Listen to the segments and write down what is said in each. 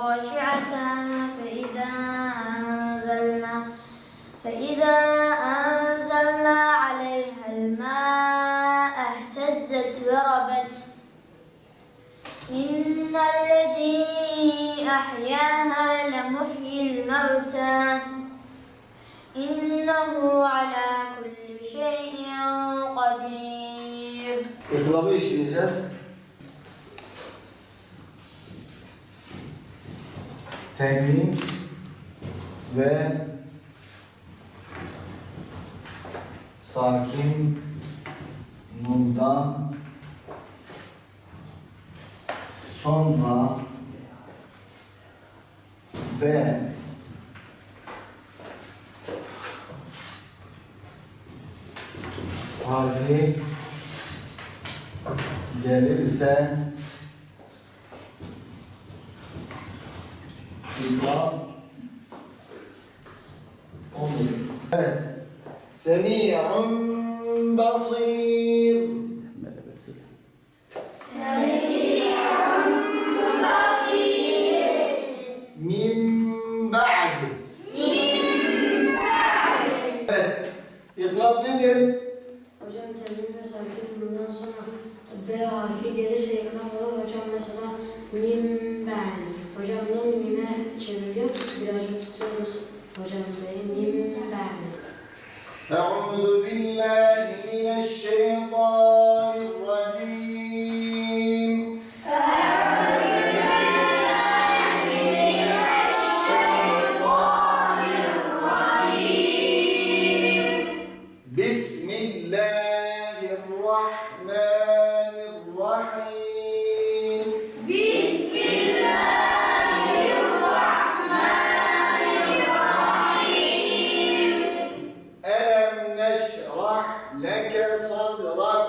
خاشعة فإذا أنزلنا عليها الماء اهتزت وربت إن الذي أحياها لمحيي الموتى إنه على كل شيء قدير. İnkılabı işleyeceğiz. Tenvin ve sakin nundan sonra ve harfi gelirse İkram olur. Evet. Semi'un basir. Min ba'di. Evet. İklab nedir? Hocam tenvin ve sakin bundan sonra B harfi gelirse ikram olur. Hocam mesela mim ba'di. Hocam nun mime çeviriyor. Birazcık tutuyoruz. Hocam B'yi mim ba'di. Eûzu billahi mineşşeytanirracim. Bismillahirrahmanirrahim. Elem neşrah leke sadrak.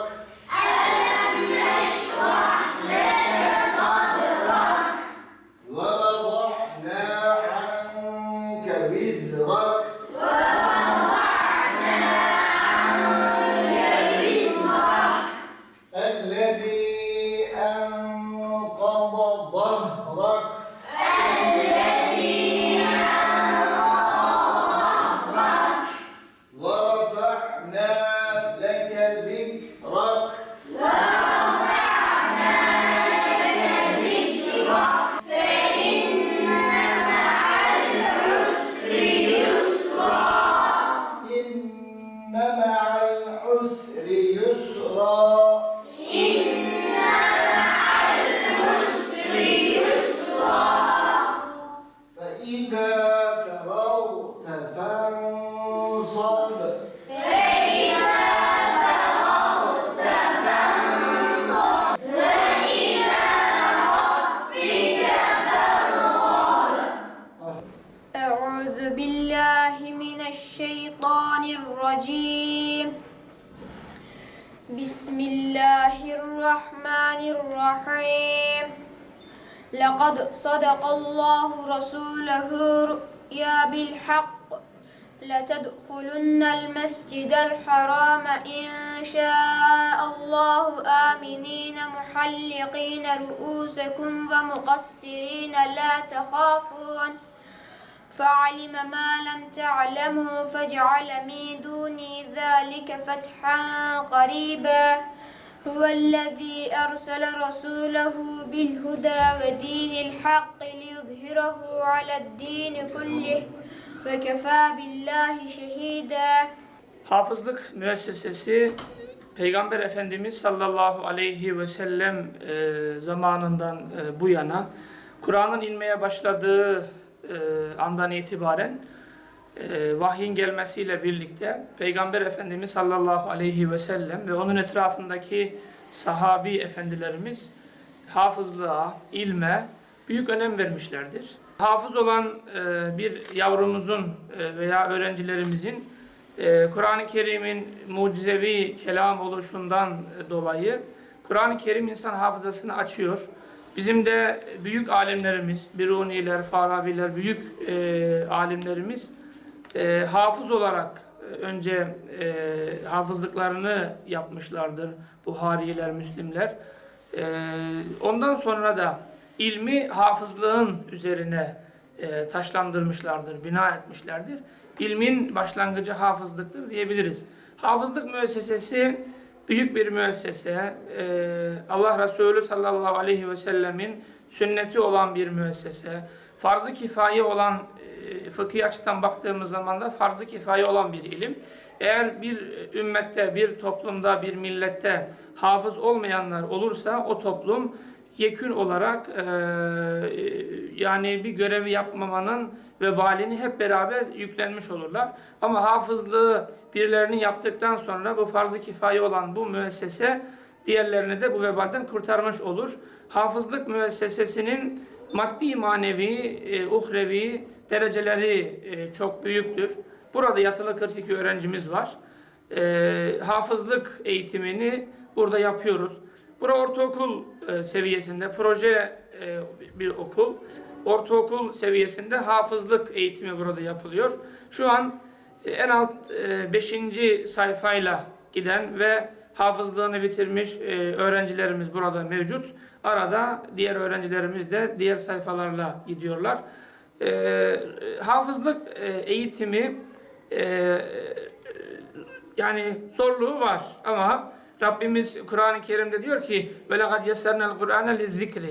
Ve vada'na anke vizrak. الذي أنقض ظهرك ورفعنا لك ذكرك إن مع العسر يسرا فإذا فرغت فانصب أعوذ بالله من الشيطان الرجيم. بسم الله الرحمن الرحيم. لقد صدق الله رسوله رؤيا بالحق لتدخلن المسجد الحرام إن شاء الله آمنين محلقين رؤوسكم ومقصرين لا تخافون فعلم ما لم تعلموا فجعل من دون ذلك فتحا قريبا هو الذي أرسل رسوله بالهدى ودين الحق ليظهره على الدين كله وكفى بالله شهيدا. Hafızlık müessesesi Peygamber Efendimiz sallallahu aleyhi ve sellem zamanından bu yana Kur'an'ın inmeye başladığı andan itibaren vahyin gelmesiyle birlikte Peygamber Efendimiz sallallahu aleyhi ve sellem ve onun etrafındaki sahabi efendilerimiz hafızlığa, ilme büyük önem vermişlerdir. Hafız olan bir yavrumuzun veya öğrencilerimizin Kur'an-ı Kerim'in mucizevi kelam oluşundan dolayı Kur'an-ı Kerim insan hafızasını açıyor. Bizim de büyük alimlerimiz, Biruniler, Farabiler, büyük alimlerimiz hafız olarak önce hafızlıklarını yapmışlardır. Buhariler, Müslimler. Ondan sonra da ilmi hafızlığın üzerine taşlandırmışlardır, bina etmişlerdir. İlmin başlangıcı hafızlıktır diyebiliriz. Hafızlık müessesesi büyük bir müessese. Allah Resulü sallallahu aleyhi ve sellemin sünneti olan bir müessese. Farz-ı kifaye olan, fıkhi açıdan baktığımız zaman da farz-ı kifaye olan bir ilim. Eğer bir ümmette, bir toplumda, bir millette hafız olmayanlar olursa o toplum yekün olarak yani bir görevi yapmamanın vebalini hep beraber yüklenmiş olurlar. Ama hafızlığı birilerinin yaptıktan sonra bu farz-ı kifaye olan bu müessese diğerlerini de bu vebalden kurtarmış olur. Hafızlık müessesesinin maddi, manevi, uhrevi dereceleri çok büyüktür. Burada yatılı 42 öğrencimiz var. Hafızlık eğitimini burada yapıyoruz. Burası ortaokul seviyesinde, proje bir okul. Ortaokul seviyesinde hafızlık eğitimi burada yapılıyor. Şu an en alt 5. sayfayla giden ve hafızlığını bitirmiş öğrencilerimiz burada mevcut. Arada diğer öğrencilerimiz de diğer sayfalarla gidiyorlar. Hafızlık eğitimi yani zorluğu var ama Rabbimiz Kur'an-ı Kerim'de diyor ki وَلَقَدْ يَسَّرْنَا الْقُرْآنَ لِلذِّكْرِ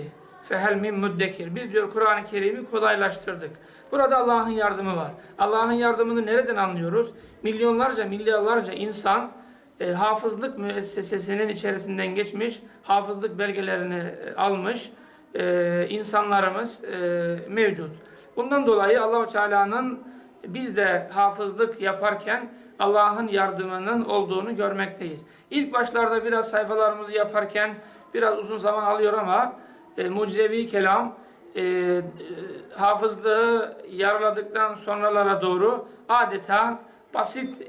فَهَلْ مِنْ مُدَّكِرِ Biz diyor Kur'an-ı Kerim'i kolaylaştırdık. Burada Allah'ın yardımı var. Allah'ın yardımını nereden anlıyoruz? Milyarlarca insan hafızlık müessesesinin içerisinden geçmiş, hafızlık belgelerini almış insanlarımız mevcut. Bundan dolayı Allah-u Teala'nın biz de hafızlık yaparken Allah'ın yardımının olduğunu görmekteyiz. İlk başlarda biraz sayfalarımızı yaparken biraz uzun zaman alıyor ama mucizevi kelam hafızlığı yarıladıktan sonralara doğru adeta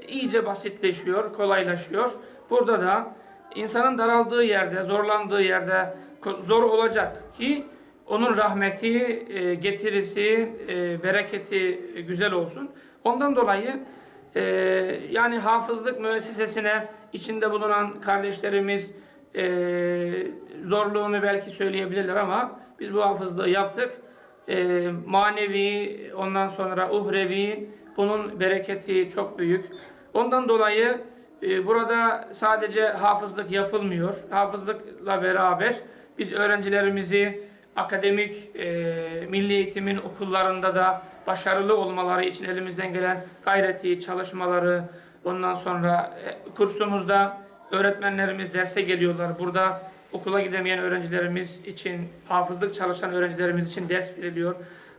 iyice basitleşiyor, kolaylaşıyor. Burada da insanın daraldığı yerde, zorlandığı yerde zor olacak ki onun rahmeti, getirisi, bereketi güzel olsun. Ondan dolayı yani hafızlık müessesesine içinde bulunan kardeşlerimiz zorluğunu belki söyleyebilirler ama biz bu hafızlığı yaptık. Manevi, ondan sonra uhrevi, bunun bereketi çok büyük. Ondan dolayı burada sadece hafızlık yapılmıyor. Hafızlıkla beraber biz öğrencilerimizi akademik, milli eğitimin okullarında da başarılı olmaları için elimizden gelen gayreti, çalışmaları, ondan sonra kursumuzda öğretmenlerimiz derse geliyorlar. Burada okula gidemeyen öğrencilerimiz için, hafızlık çalışan öğrencilerimiz için ders veriliyor.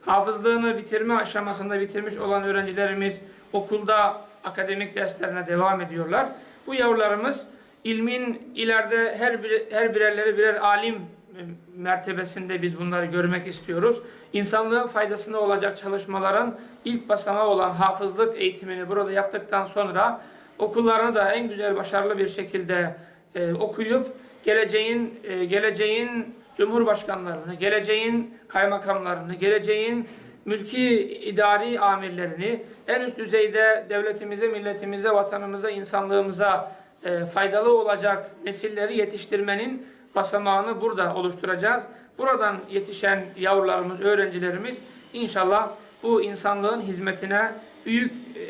Hafızlığını bitirme aşamasında bitirmiş olan öğrencilerimiz okulda akademik derslerine devam ediyorlar. Bu yavrularımız ilmin ileride her birerleri birer alim mertebesinde biz bunları görmek istiyoruz. İnsanlığın faydasına olacak çalışmaların ilk basamağı olan hafızlık eğitimini burada yaptıktan sonra okullarını da en güzel, başarılı bir şekilde okuyup geleceğin cumhurbaşkanlarını, geleceğin kaymakamlarını, geleceğin mülki idari amirlerini en üst düzeyde devletimize, milletimize, vatanımıza, insanlığımıza faydalı olacak nesilleri yetiştirmenin basamağını burada oluşturacağız. Buradan yetişen yavrularımız, öğrencilerimiz inşallah bu insanlığın hizmetine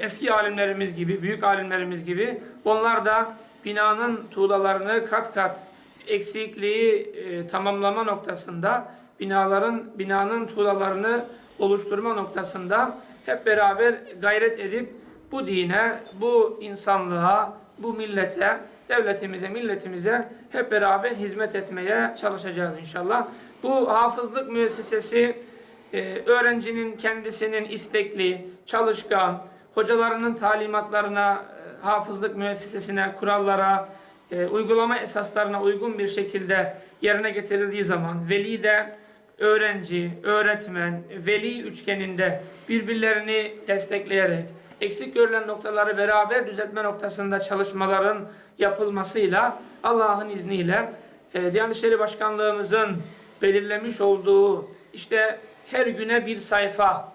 eski alimlerimiz gibi, büyük alimlerimiz gibi onlar da binanın tuğlalarını kat kat eksikliği tamamlama noktasında, binanın tuğlalarını oluşturma noktasında hep beraber gayret edip bu dine, bu insanlığa, bu millete, devletimize, milletimize hep beraber hizmet etmeye çalışacağız inşallah. Bu hafızlık müessesesi öğrencinin kendisinin istekli, çalışkan, hocalarının talimatlarına, hafızlık müessesesine, kurallara, uygulama esaslarına uygun bir şekilde yerine getirildiği zaman veli de öğrenci, öğretmen, veli üçgeninde birbirlerini destekleyerek eksik görülen noktaları beraber düzeltme noktasında çalışmaların yapılmasıyla Allah'ın izniyle Diyanet İşleri Başkanlığımızın belirlemiş olduğu işte her güne bir sayfa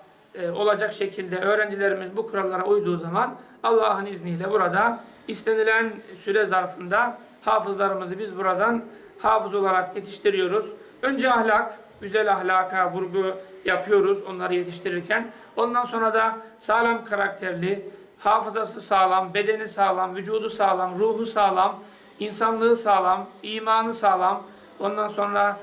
olacak şekilde öğrencilerimiz bu kurallara uyduğu zaman Allah'ın izniyle burada istenilen süre zarfında hafızlarımızı biz buradan hafız olarak yetiştiriyoruz. Önce ahlak, güzel ahlaka vurgu yapıyoruz onları yetiştirirken. Ondan sonra da sağlam karakterli, hafızası sağlam, bedeni sağlam, vücudu sağlam, ruhu sağlam, insanlığı sağlam, imanı sağlam. Ondan sonra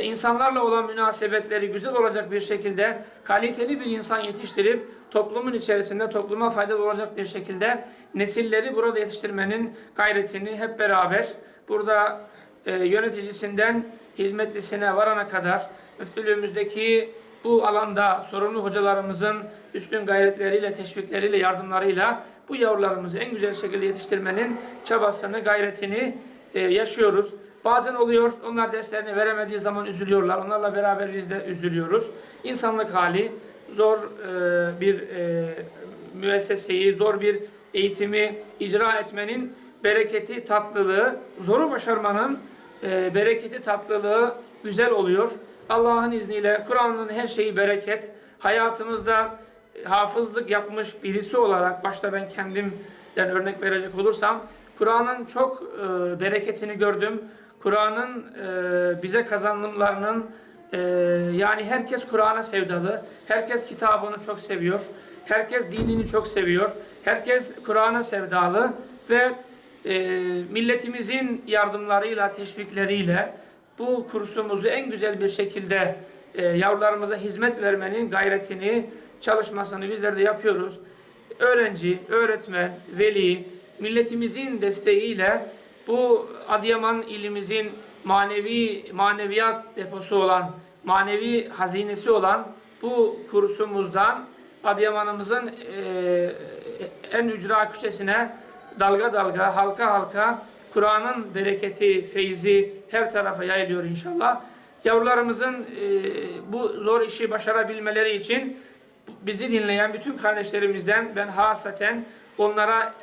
insanlarla olan münasebetleri güzel olacak bir şekilde kaliteli bir insan yetiştirip toplumun içerisinde topluma faydalı olacak bir şekilde nesilleri burada yetiştirmenin gayretini hep beraber burada yöneticisinden hizmetlisine varana kadar müftülüğümüzdeki bu alanda sorumlu hocalarımızın üstün gayretleriyle, teşvikleriyle, yardımlarıyla bu yavrularımızı en güzel şekilde yetiştirmenin çabasını, gayretini yaşıyoruz. Bazen oluyor, onlar derslerini veremediği zaman üzülüyorlar. Onlarla beraber biz de üzülüyoruz. İnsanlık hali, zor bir müesseseyi, zor bir eğitimi icra etmenin bereketi, tatlılığı, zoru başarmanın bereketi, tatlılığı güzel oluyor. Allah'ın izniyle Kur'an'ın her şeyi bereket. Hayatımızda hafızlık yapmış birisi olarak, başta ben kendimden örnek verecek olursam, Kur'an'ın çok bereketini gördüm. Kur'an'ın bize kazanımlarının yani herkes Kur'an'a sevdalı. Herkes kitabını çok seviyor. Herkes dinini çok seviyor. Herkes Kur'an'a sevdalı ve milletimizin yardımlarıyla, teşvikleriyle bu kursumuzu en güzel bir şekilde yavrularımıza hizmet vermenin gayretini, çalışmasını bizler de yapıyoruz. Öğrenci, öğretmen, veli, milletimizin desteğiyle bu Adıyaman ilimizin maneviyat deposu olan, manevi hazinesi olan bu kursumuzdan Adıyaman'ımızın en ücra köşesine dalga dalga, halka halka Kur'an'ın bereketi, feyzi her tarafa yayılıyor inşallah. Yavrularımızın bu zor işi başarabilmeleri için bizi dinleyen bütün kardeşlerimizden ben hasaten onlara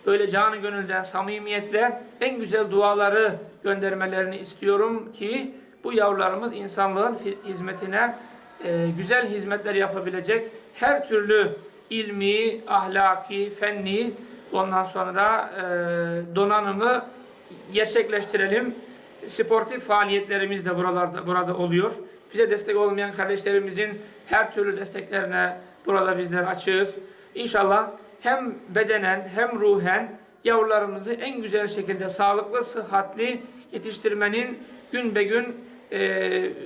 böyle canı gönülden, samimiyetle en güzel duaları göndermelerini istiyorum ki bu yavrularımız insanlığın hizmetine güzel hizmetler yapabilecek her türlü ilmi, ahlaki, fenni ondan sonra donanımı gerçekleştirelim. Sportif faaliyetlerimiz de burada oluyor. Bize destek olmayan kardeşlerimizin her türlü desteklerine burada bizler açığız. İnşallah hem bedenen hem ruhen yavrularımızı en güzel şekilde sağlıklı, sıhhatli yetiştirmenin gün be gün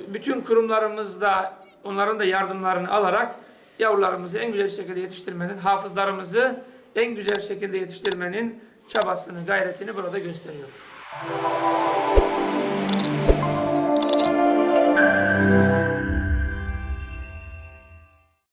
bütün kurumlarımızda onların da yardımlarını alarak yavrularımızı en güzel şekilde yetiştirmenin, hafızlarımızı en güzel şekilde yetiştirmenin çabasını, gayretini burada gösteriyoruz.